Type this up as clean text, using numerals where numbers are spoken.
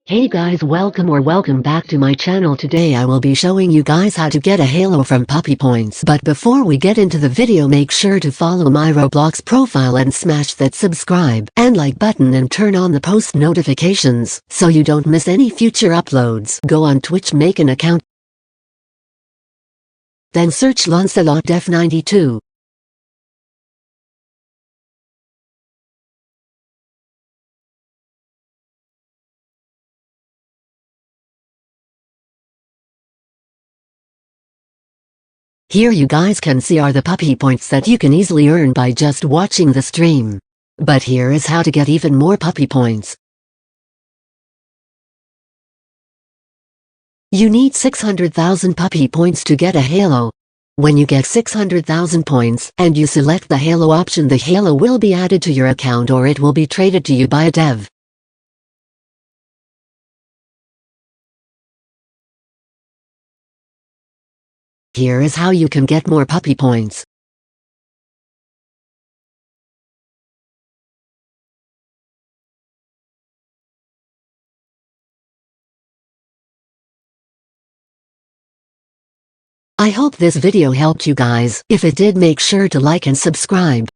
Hey guys, welcome back to my channel. Today I will be showing you guys how to get a halo from puppy points. But before we get into the video, make sure to follow my Roblox profile and smash that subscribe and like button and turn on the post notifications so you don't miss any future uploads. Go on Twitch, make an account, then search Lancelot Def92. Here you guys can see are the puppy points that you can easily earn by just watching the stream. But here is how to get even more puppy points. You need 600,000 puppy points to get a halo. When you get 600,000 points and you select the halo option, the halo will be added to your account or it will be traded to you by a dev. Here is how you can get more puppy points. I hope this video helped you guys. If it did, make sure to like and subscribe.